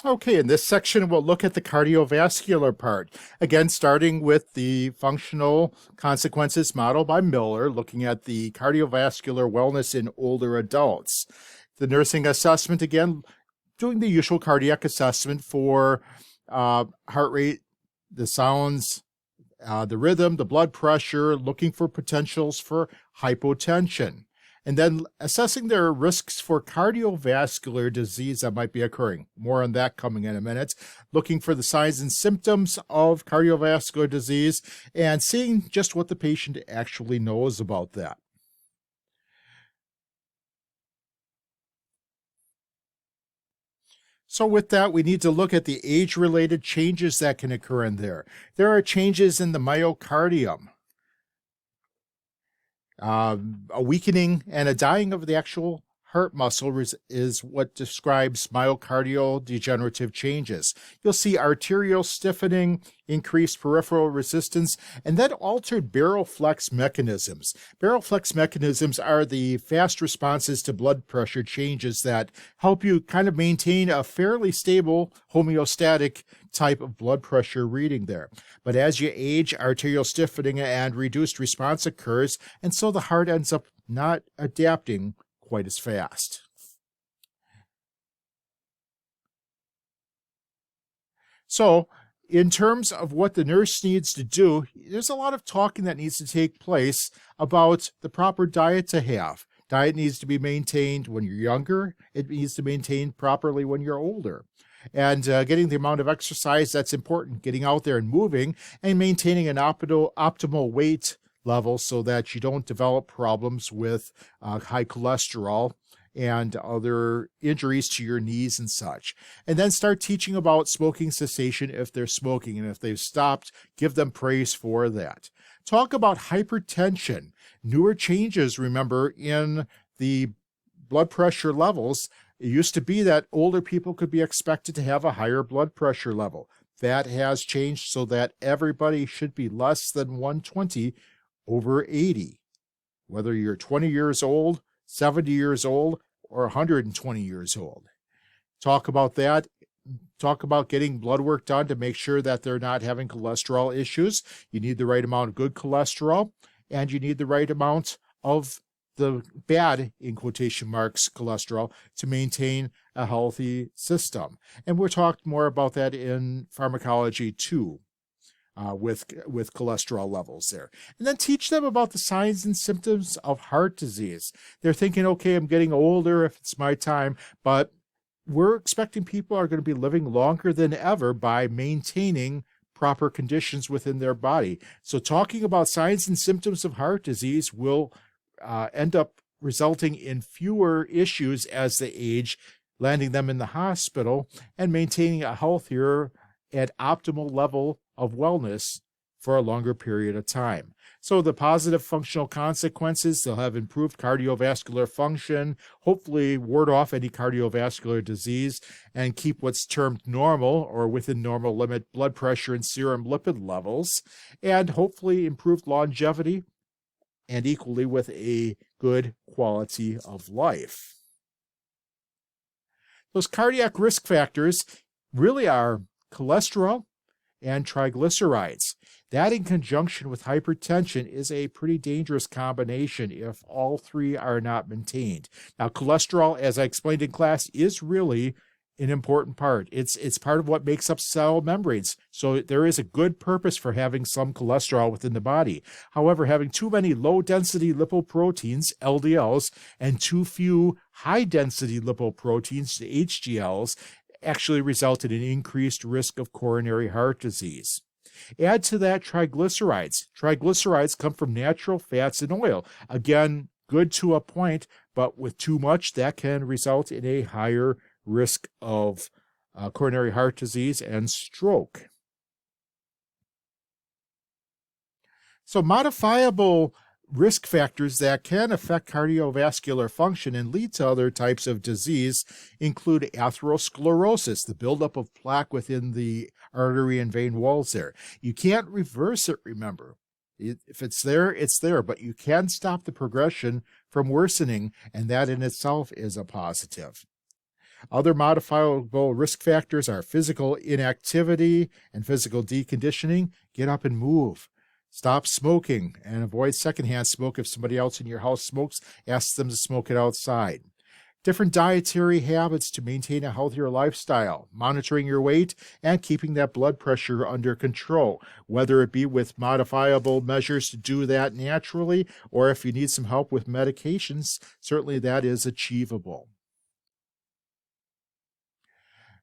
Okay, in this section, we'll look at the cardiovascular part. Again, starting with the functional consequences model by Miller, looking at the cardiovascular wellness in older adults. The nursing assessment, again, doing the usual cardiac assessment for heart rate, the sounds, the rhythm, the blood pressure, looking for potentials for hypotension, and then assessing their risks for cardiovascular disease that might be occurring. More on that coming in a minute. Looking for the signs and symptoms of cardiovascular disease and seeing just what the patient actually knows about that. So with that, we need to look at the age-related changes that can occur in there. There are changes in the myocardium, a weakening and a dying of the actual heart muscle is what describes myocardial degenerative changes. You'll see arterial stiffening, increased peripheral resistance, and then altered barrel flex mechanisms. Barrel flex mechanisms are the fast responses to blood pressure changes that help you kind of maintain a fairly stable homeostatic type of blood pressure reading there. But as you age, arterial stiffening and reduced response occurs, and so the heart ends up not adapting quite as fast. So, in terms of what the nurse needs to do, there's a lot of talking that needs to take place about the proper diet to have. Diet needs to be maintained when you're younger. It needs to be maintained properly when you're older. And getting the amount of exercise that's important, getting out there and moving, and maintaining an optimal weight level so that you don't develop problems with high cholesterol and other injuries to your knees and such. And then start teaching about smoking cessation if they're smoking, and if they've stopped, give them praise for that. Talk about hypertension. Newer changes, remember, in the blood pressure levels. It used to be that older people could be expected to have a higher blood pressure level. That has changed so that everybody should be less than 120 over 80, whether you're 20 years old, 70 years old, or 120 years old. Talk about that. Talk about getting blood work done to make sure that they're not having cholesterol issues. You need the right amount of good cholesterol, and you need the right amount of the bad, in quotation marks, cholesterol to maintain a healthy system. And we'll talk more about that in pharmacology too. With cholesterol levels there. And then teach them about the signs and symptoms of heart disease. They're thinking, okay, I'm getting older if it's my time, but we're expecting people are going to be living longer than ever by maintaining proper conditions within their body. So talking about signs and symptoms of heart disease will end up resulting in fewer issues as they age, landing them in the hospital and maintaining a healthier and optimal level of wellness for a longer period of time. So the positive functional consequences, they'll have improved cardiovascular function, hopefully ward off any cardiovascular disease, and keep what's termed normal or within normal limit blood pressure and serum lipid levels, and hopefully improved longevity and equally with a good quality of life. Those cardiac risk factors really are cholesterol and triglycerides. That in conjunction with hypertension is a pretty dangerous combination if all three are not maintained. Now, cholesterol, as I explained in class, is really an important part. It's part of what makes up cell membranes. So there is a good purpose for having some cholesterol within the body. However, having too many low-density lipoproteins, LDLs, and too few high-density lipoproteins, HDLs, actually resulted in increased risk of coronary heart disease. Add to that triglycerides. Triglycerides come from natural fats and oil. Again, good to a point, but with too much, that can result in a higher risk of coronary heart disease and stroke. So modifiable risk factors that can affect cardiovascular function and lead to other types of disease include atherosclerosis, the buildup of plaque within the artery and vein walls there. You can't reverse it, remember. If it's there, but you can stop the progression from worsening, and that in itself is a positive. Other modifiable risk factors are physical inactivity and physical deconditioning. Get up and move. Stop smoking and avoid secondhand smoke. If somebody else in your house smokes, ask them to smoke it outside. Different dietary habits to maintain a healthier lifestyle, monitoring your weight, and keeping that blood pressure under control, whether it be with modifiable measures to do that naturally, or if you need some help with medications, certainly that is achievable.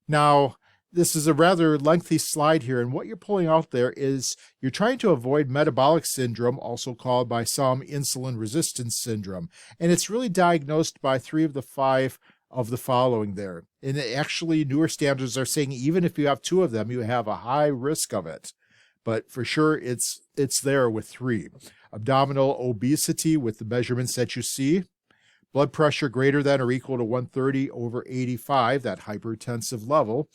Now, this is a rather lengthy slide here, and what you're pulling out there is you're trying to avoid metabolic syndrome, also called by some insulin resistance syndrome. And it's really diagnosed by 3 of the 5 of the following there. And actually, newer standards are saying even if you have 2 of them, you have a high risk of it. But for sure, it's there with 3. Abdominal obesity with the measurements that you see. Blood pressure greater than or equal to 130/85, that hypertensive level.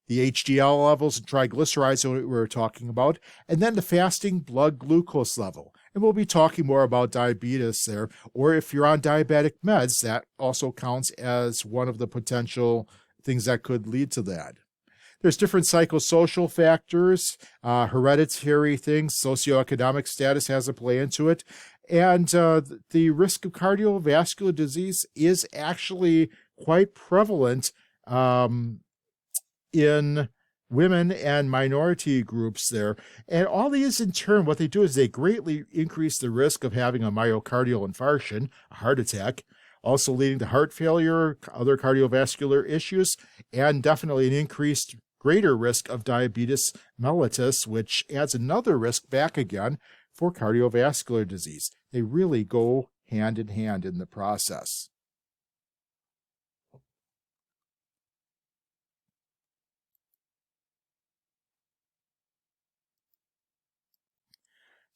The HDL levels and triglycerides that we were talking about, and then the fasting blood glucose level. And we'll be talking more about diabetes there, or if you're on diabetic meds, that also counts as one of the potential things that could lead to that. There's different psychosocial factors, hereditary things, socioeconomic status has a play into it, and the risk of cardiovascular disease is actually quite prevalent in women and minority groups there. And all these in turn, what they do is they greatly increase the risk of having a myocardial infarction, a heart attack, also leading to heart failure, other cardiovascular issues, and definitely an increased greater risk of diabetes mellitus, which adds another risk back again for cardiovascular disease. They really go hand in hand in the process.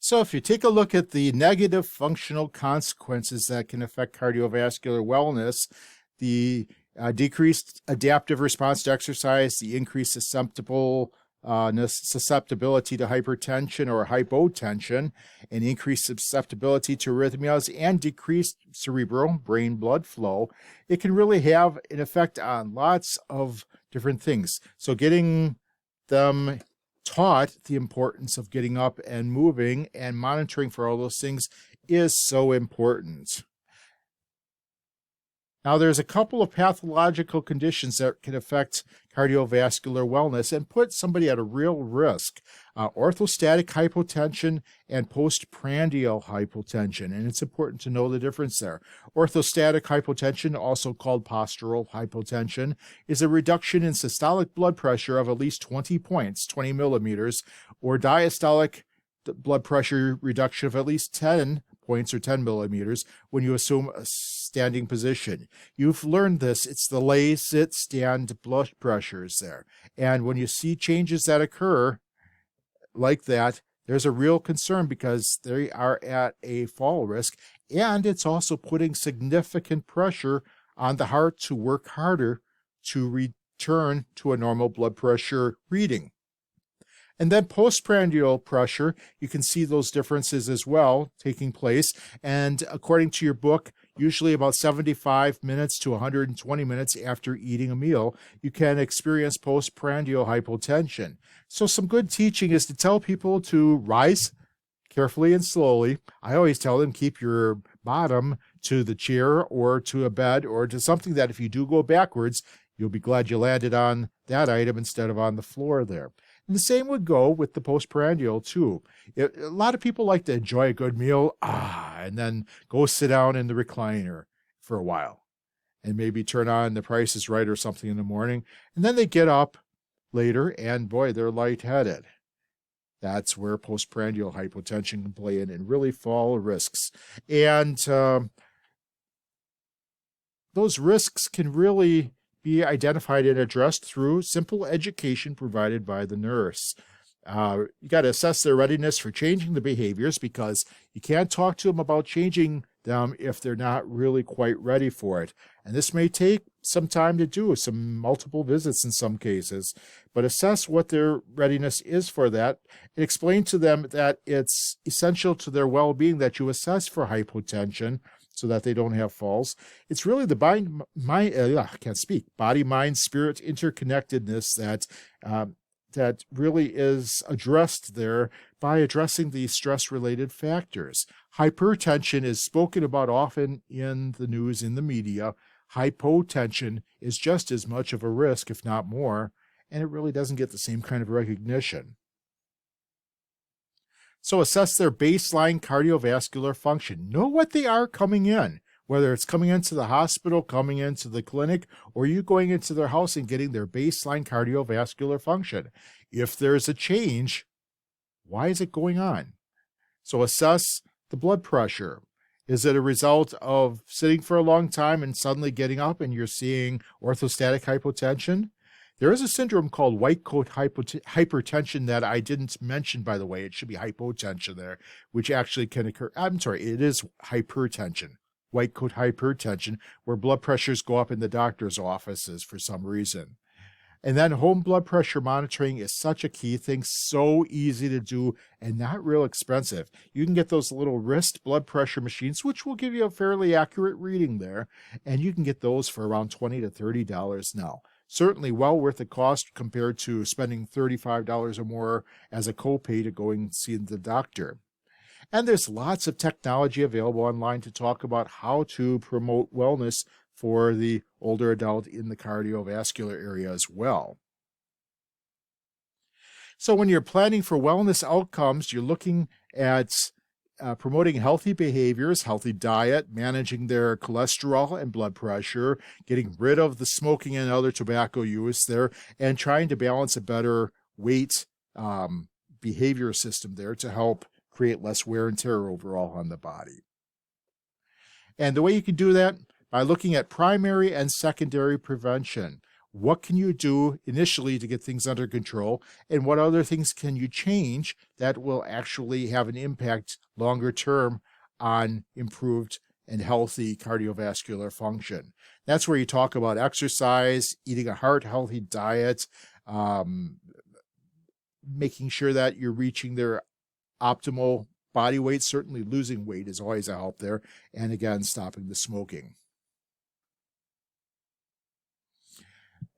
So if you take a look at the negative functional consequences that can affect cardiovascular wellness, the decreased adaptive response to exercise, the increased susceptibility to hypertension or hypotension, and increased susceptibility to arrhythmias, and decreased cerebral brain blood flow, it can really have an effect on lots of different things. So getting them taught the importance of getting up and moving and monitoring for all those things is so important. Now, there's a couple of pathological conditions that can affect cardiovascular wellness and put somebody at a real risk. Orthostatic hypotension and postprandial hypotension, and it's important to know the difference there. Orthostatic hypotension, also called postural hypotension, is a reduction in systolic blood pressure of at least 20 points, 20 millimeters, or diastolic blood pressure reduction of at least 10 points or 10 millimeters when you assume a standing position. You've learned this. It's the lay, sit, stand blood pressures there. And when you see changes that occur like that, there's a real concern because they are at a fall risk. And it's also putting significant pressure on the heart to work harder to return to a normal blood pressure reading. And then postprandial pressure, you can see those differences as well taking place. And according to your book, usually about 75 minutes to 120 minutes after eating a meal, you can experience postprandial hypotension. So some good teaching is to tell people to rise carefully and slowly. I always tell them keep your bottom to the chair or to a bed or to something that if you do go backwards, you'll be glad you landed on that item instead of on the floor there. And the same would go with the postprandial too. A lot of people like to enjoy a good meal, and then go sit down in the recliner for a while and maybe turn on The Price is Right or something in the morning. And then they get up later and boy, they're lightheaded. That's where postprandial hypotension can play in and really fall risks. And those risks can really be identified and addressed through simple education provided by the nurse. You got to assess their readiness for changing the behaviors because you can't talk to them about changing them if they're not really quite ready for it. And this may take some time to do, some multiple visits in some cases, but assess what their readiness is for that and explain to them that it's essential to their well-being that you assess for hypotension so that they don't have falls. It's really the body, mind, spirit interconnectedness that really is addressed there by addressing the stress-related factors. Hypertension is spoken about often in the news, in the media. Hypotension is just as much of a risk, if not more, and it really doesn't get the same kind of recognition. So assess their baseline cardiovascular function. Know what they are coming in, whether it's coming into the hospital, coming into the clinic, or you going into their house and getting their baseline cardiovascular function. If there's a change, why is it going on? So assess the blood pressure. Is it a result of sitting for a long time and suddenly getting up and you're seeing orthostatic hypotension? There is a syndrome called white coat hypertension that I didn't mention, by the way. It should be hypotension there, which actually can occur. I'm sorry, it is hypertension, white coat hypertension, where blood pressures go up in the doctor's offices for some reason. And then home blood pressure monitoring is such a key thing, so easy to do and not real expensive. You can get those little wrist blood pressure machines, which will give you a fairly accurate reading there, and you can get those for around $20 to $30 now. Certainly well worth the cost compared to spending $35 or more as a copay to go and see the doctor. And there's lots of technology available online to talk about how to promote wellness for the older adult in the cardiovascular area as well. So when you're planning for wellness outcomes, you're looking at promoting healthy behaviors, healthy diet, managing their cholesterol and blood pressure, getting rid of the smoking and other tobacco use there, and trying to balance a better weight behavior system there to help create less wear and tear overall on the body. And the way you can do that, by looking at primary and secondary prevention. What can you do initially to get things under control, and what other things can you change that will actually have an impact longer term on improved and healthy cardiovascular function? That's where you talk about exercise, eating a heart-healthy diet, making sure that you're reaching their optimal body weight. Certainly losing weight is always a help there, and again, stopping the smoking.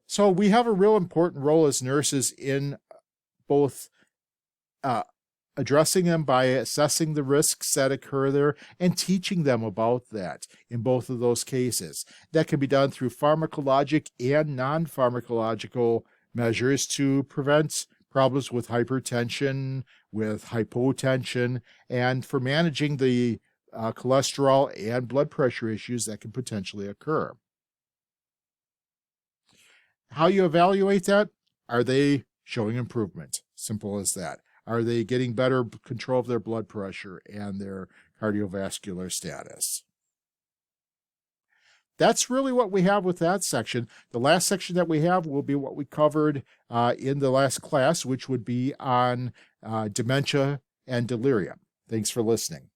So we have a real important role as nurses in both addressing them by assessing the risks that occur there and teaching them about that in both of those cases. That can be done through pharmacologic and non-pharmacological measures to prevent problems with hypertension, with hypotension, and for managing the cholesterol and blood pressure issues that can potentially occur. How you evaluate that? Are they showing improvement? Simple as that. Are they getting better control of their blood pressure and their cardiovascular status? That's really what we have with that section. The last section that we have will be what we covered in the last class, which would be on dementia and delirium. Thanks for listening.